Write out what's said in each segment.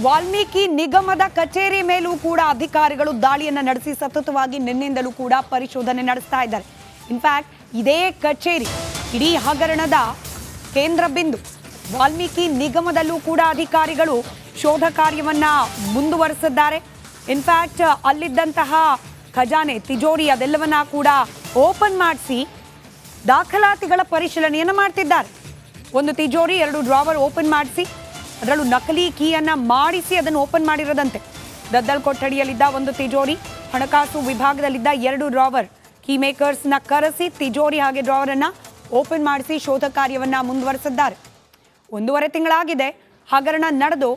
ವಾಲ್ಮೀಕಿ ನಿಗಮದ ಕಚೇರಿ ಮೇಲೂ ಕೂಡ ಅಧಿಕಾರಿಗಳು ದಾಳಿಯನ್ನು ನಡೆಸಿ ಸತತವಾಗಿ ನಿನ್ನೆಯಿಂದಲೂ ಕೂಡ ಪರಿಶೋಧನೆ ನಡೆಸ್ತಾ ಇದ್ದಾರೆ. ಇನ್ಫ್ಯಾಕ್ಟ್ ಇದೇ ಕಚೇರಿ ಇಡೀ ಹಗರಣದ ಕೇಂದ್ರ ಬಿಂದು. ವಾಲ್ಮೀಕಿ ನಿಗಮದಲ್ಲೂ ಕೂಡ ಅಧಿಕಾರಿಗಳು ಶೋಧ ಕಾರ್ಯವನ್ನ ಮುಂದುವರಿಸಿದ್ದಾರೆ. ಇನ್ಫ್ಯಾಕ್ಟ್ ಅಲ್ಲಿದ್ದಂತಹ ಖಜಾನೆ ತಿಜೋರಿ ಅದೆಲ್ಲವನ್ನ ಕೂಡ ಓಪನ್ ಮಾಡಿಸಿ ದಾಖಲಾತಿಗಳ ಪರಿಶೀಲನೆಯನ್ನು ಮಾಡ್ತಿದ್ದಾರೆ. ಒಂದು ತಿಜೋರಿ, 2 ಡ್ರಾವರ್ ಓಪನ್ ಮಾಡಿಸಿ ಅದರಲ್ಲೂ ನಕಲಿ ಕೀಯನ್ನ ಮಾಡಿಸಿ ಅದನ್ನು ಓಪನ್ ಮಾಡಿರೋದಂತೆ. ದದ್ದಲ್ ಕೊಠಡಿಯಲ್ಲಿದ್ದ ಒಂದು ತಿಜೋರಿ, ಹಣಕಾಸು ವಿಭಾಗದಲ್ಲಿದ್ದ 2 ಡ್ರಾವರ್, ಕೀ ಮೇಕರ್ಸ್ನ ಕರೆಸಿ ತಿಜೋರಿ ಹಾಗೆ ಡ್ರಾವರ್ ಅನ್ನ ಓಪನ್ ಮಾಡಿಸಿ ಶೋಧ ಕಾರ್ಯವನ್ನ ಮುಂದುವರೆಸಿದ್ದಾರೆ. 1.5 ತಿಂಗಳಾಗಿದೆ ಹಗರಣ ನಡೆದು.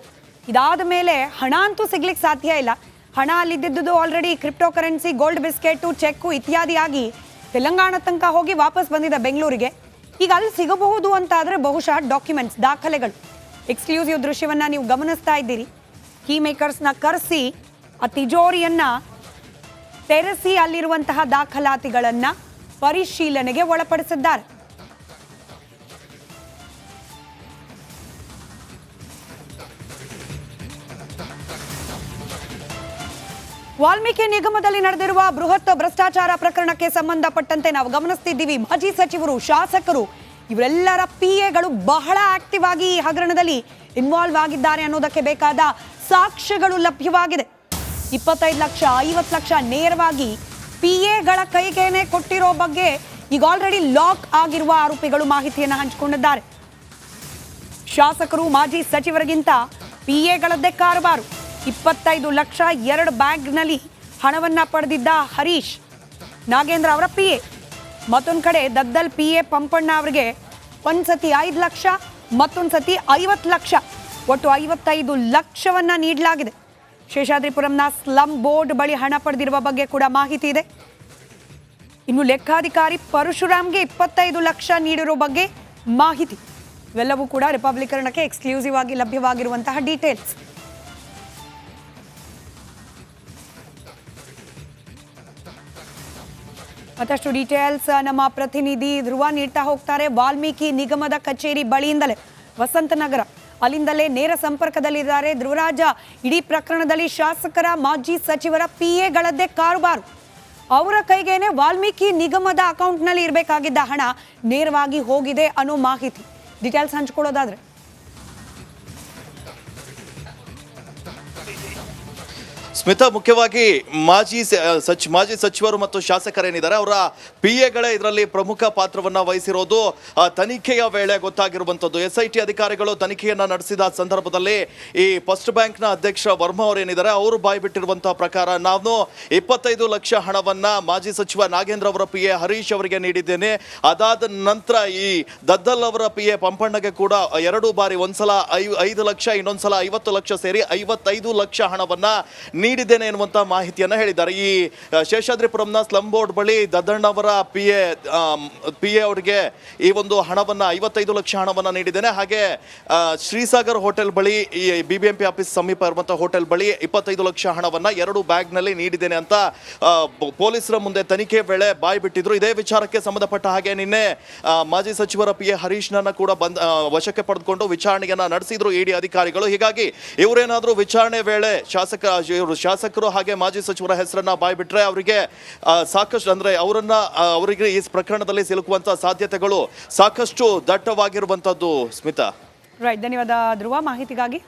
ಇದಾದ ಮೇಲೆ ಹಣ ಅಂತೂ ಸಿಗ್ಲಿಕ್ಕೆ ಸಾಧ್ಯ ಇಲ್ಲ. ಹಣ ಅಲ್ಲಿದ್ದು already crypto currency, gold biscuit, cheque ಇತ್ಯಾದಿಯಾಗಿ ತೆಲಂಗಾಣ ತನಕ ಹೋಗಿ ವಾಪಸ್ ಬಂದಿದೆ ಬೆಂಗಳೂರಿಗೆ. ಈಗ ಅಲ್ಲಿ ಸಿಗಬಹುದು ಅಂತ ಆದರೆ ಬಹುಶಃ ಡಾಕ್ಯುಮೆಂಟ್ಸ್, ದಾಖಲೆಗಳು. ಎಕ್ಸ್ಕ್ಲೂಸಿವ್ ದೃಶ್ಯವನ್ನ ನೀವು ಗಮನಿಸ್ತಾ ಇದ್ದೀರಿ. ಕೀ ಮೇಕರ್ಸ್ನ ಕರೆಸಿ ಆ ತಿಜೋರಿಯನ್ನ ತೆರೆಸಿ ಅಲ್ಲಿರುವಂತಹ ದಾಖಲಾತಿಗಳನ್ನ ಪರಿಶೀಲನೆಗೆ ಒಳಪಡಿಸಿದ್ದಾರೆ. ವಾಲ್ಮೀಕಿ ನಿಗಮದಲ್ಲಿ ನಡೆದಿರುವ ಬೃಹತ್ ಭ್ರಷ್ಟಾಚಾರ ಪ್ರಕರಣಕ್ಕೆ ಸಂಬಂಧಪಟ್ಟಂತೆ ನಾವು ಗಮನಿಸ್ತಿದ್ದೀವಿ. ಮಾಜಿ ಸಚಿವರು, ಶಾಸಕರು ಇವರೆಲ್ಲರ PAಗಳು ಬಹಳ ಆಕ್ಟಿವ್ ಆಗಿ ಈ ಹಗರಣದಲ್ಲಿ ಇನ್ವಾಲ್ವ್ ಆಗಿದ್ದಾರೆ ಅನ್ನೋದಕ್ಕೆ ಬೇಕಾದ ಸಾಕ್ಷ್ಯಗಳು ಲಭ್ಯವಾಗಿದೆ. 25 ಲಕ್ಷ, 50 ಲಕ್ಷ ನೇರವಾಗಿ PAಗಳ ಕೈಗೇನೆ ಕೊಟ್ಟಿರೋ ಬಗ್ಗೆ ಈಗ ಆಲ್ರೆಡಿ ಲಾಕ್ ಆಗಿರುವ ಆರೋಪಿಗಳು ಮಾಹಿತಿಯನ್ನು ಹಂಚಿಕೊಂಡಿದ್ದಾರೆ. ಶಾಸಕರು, ಮಾಜಿ ಸಚಿವರಿಗಿಂತ PAಗಳದ್ದೇ ಕಾರವಾರು. 25 ಲಕ್ಷ 2 ಬ್ಯಾಗ್ನಲ್ಲಿ ಹಣವನ್ನ ಪಡೆದಿದ್ದ ಹರೀಶ್ ನಾಗೇಂದ್ರ ಅವರ PA. ಮತ್ತೊಂದು ಕಡೆ ದದ್ದಲ್ PA ಪಂಪಣ್ಣ ಅವರಿಗೆ ಒಂದ್ಸತಿ 5 ಲಕ್ಷ, ಮತ್ತೊಂದು ಸತಿ 50 ಲಕ್ಷ, ಒಟ್ಟು 55 ಲಕ್ಷವನ್ನ ನೀಡಲಾಗಿದೆ. ಶೇಷಾದ್ರಿಪುರಂನ ಸ್ಲಂ ಬೋರ್ಡ್ ಬಳಿ ಹಣ ಪಡೆದಿರುವ ಬಗ್ಗೆ ಕೂಡ ಮಾಹಿತಿ ಇದೆ. ಇನ್ನು ಲೆಕ್ಕಾಧಿಕಾರಿ ಪರಶುರಾಮ್ಗೆ 25 ಲಕ್ಷ ನೀಡಿರೋ ಬಗ್ಗೆ ಮಾಹಿತಿ. ಇವೆಲ್ಲವೂ ಕೂಡ ರಿಪಬ್ಲಿಕರ್ನಕ್ಕೆ ಎಕ್ಸ್ಕ್ಲೂಸಿವ್ ಆಗಿ ಲಭ್ಯವಾಗಿರುವಂತಹ ಡೀಟೇಲ್ಸ್. ಮತ್ತಷ್ಟು ಡೀಟೇಲ್ಸ್ ನಮ್ಮ ಪ್ರತಿನಿಧಿ ಧ್ರುವ ನೀಡ್ತಾ ಹೋಗ್ತಾರೆ. ವಾಲ್ಮೀಕಿ ನಿಗಮದ ಕಚೇರಿ ಬಳಿಯಿಂದಲೇ ವಸಂತನಗರ, ಅಲ್ಲಿಂದಲೇ ನೇರ ಸಂಪರ್ಕದಲ್ಲಿದ್ದಾರೆ ಧ್ರುವರಾಜ. ಇಡೀ ಪ್ರಕರಣದಲ್ಲಿ ಶಾಸಕರ, ಮಾಜಿ ಸಚಿವರ PAಗಳದ್ದೇ ಕಾರುಬಾರು. ಅವರ ಕೈಗೇನೆ ವಾಲ್ಮೀಕಿ ನಿಗಮದ ಅಕೌಂಟ್ನಲ್ಲಿ ಇರಬೇಕಾಗಿದ್ದ ಹಣ ನೇರವಾಗಿ ಹೋಗಿದೆ ಅನ್ನೋ ಮಾಹಿತಿ. ಡೀಟೇಲ್ಸ್ ಹಂಚ್ಕೊಳ್ಳೋದಾದ್ರೆ ಸ್ಮಿತಾ, ಮುಖ್ಯವಾಗಿ ಮಾಜಿ ಸಚಿವರು ಮತ್ತು ಶಾಸಕರೇನಿದ್ದಾರೆ ಅವರ PAಗಳೇ ಇದರಲ್ಲಿ ಪ್ರಮುಖ ಪಾತ್ರವನ್ನ ವಹಿಸಿರೋದು ತನಿಖೆಯ ವೇಳೆ ಗೊತ್ತಾಗಿರುವಂಥದ್ದು. SIT ಅಧಿಕಾರಿಗಳು ತನಿಖೆಯನ್ನ ನಡೆಸಿದ ಸಂದರ್ಭದಲ್ಲಿ ಈ ಫಸ್ಟ್ ಬ್ಯಾಂಕ್ನ ಅಧ್ಯಕ್ಷ ವರ್ಮಾ ಅವರೇನಿದ್ದಾರೆ ಅವರು ಬಾಯ್ಬಿಟ್ಟಿರುವಂತಹ ಪ್ರಕಾರ ನಾನು 25 ಲಕ್ಷ ಹಣವನ್ನ ಮಾಜಿ ಸಚಿವ ನಾಗೇಂದ್ರ ಅವರ PA ಹರೀಶ್ ಅವರಿಗೆ ನೀಡಿದ್ದೇನೆ. ಅದಾದ ನಂತರ ಈ ದದ್ದಲ್ ಅವರ PA ಪಂಪಣ್ಣಗೆ ಕೂಡ 2 ಬಾರಿ, ಒಂದ್ಸಲ 5 ಲಕ್ಷ, ಇನ್ನೊಂದ್ಸಲ 50 ಲಕ್ಷ ಸೇರಿ 55 ಲಕ್ಷ ಹಣವನ್ನ ನೀಡಿದ್ದೇನೆ ಎನ್ನುವಂತ ಮಾಹಿತಿಯನ್ನ ಹೇಳಿದ್ದಾರೆ. ಈ ಶೇಷಾದ್ರಿಪುರಂನ ಸ್ಲಂ ಬೋರ್ಡ್ ಬಳಿ ದದ್ದಣ್ಣವರ PA ಅವರಿಗೆ ಈ ಒಂದು ಹಣವನ್ನ 55 ಲಕ್ಷ ಹಣವನ್ನ ನೀಡಿದ್ದೇನೆ. ಹಾಗೆ ಶ್ರೀಸಾಗರ್ ಹೋಟೆಲ್ ಬಳಿ, ಈ BBMP ಆಫೀಸ್ ಸಮೀಪ ಇರುವಂತಹ ಹೋಟೆಲ್ ಬಳಿ 25 ಲಕ್ಷ ಹಣವನ್ನ 2 ಬ್ಯಾಗ್ನಲ್ಲಿ ನೀಡಿದ್ದೇನೆ ಅಂತ ಪೊಲೀಸರ ಮುಂದೆ ತನಿಖೆ ವೇಳೆ ಬಾಯಿ ಬಿಟ್ಟಿದ್ರು. ಇದೇ ವಿಚಾರಕ್ಕೆ ಸಂಬಂಧಪಟ್ಟ ಹಾಗೆ ನಿನ್ನೆ ಮಾಜಿ ಸಚಿವರ PA ಹರೀಶ್ನನ್ನ ಕೂಡ ವಶಕ್ಕೆ ಪಡೆದುಕೊಂಡು ವಿಚಾರಣೆಯನ್ನ ನಡೆಸಿದ್ರು ED ಅಧಿಕಾರಿಗಳು. ಹೀಗಾಗಿ ಇವರೇನಾದ್ರೂ ವಿಚಾರಣೆ ವೇಳೆ ಶಾಸಕರು ಹಾಗೆ ಮಾಜಿ ಸಚಿವರ ಹೆಸರನ್ನ ಬಾಯ್ಬಿಟ್ರೆ ಅವರಿಗೆ ಸಾಕಷ್ಟು, ಅಂದ್ರೆ ಅವರಿಗೆ ಈ ಪ್ರಕರಣದಲ್ಲಿ ಸಿಲುಕುವಂತ ಸಾಧ್ಯತೆಗಳು ಸಾಕಷ್ಟು ದಟ್ಟವಾಗಿರುವಂತದ್ದು. ಸ್ಮಿತಾ, ರೈಟ್, ಧನ್ಯವಾದ ಧ್ರುವ ಮಾಹಿತಿಗಾಗಿ.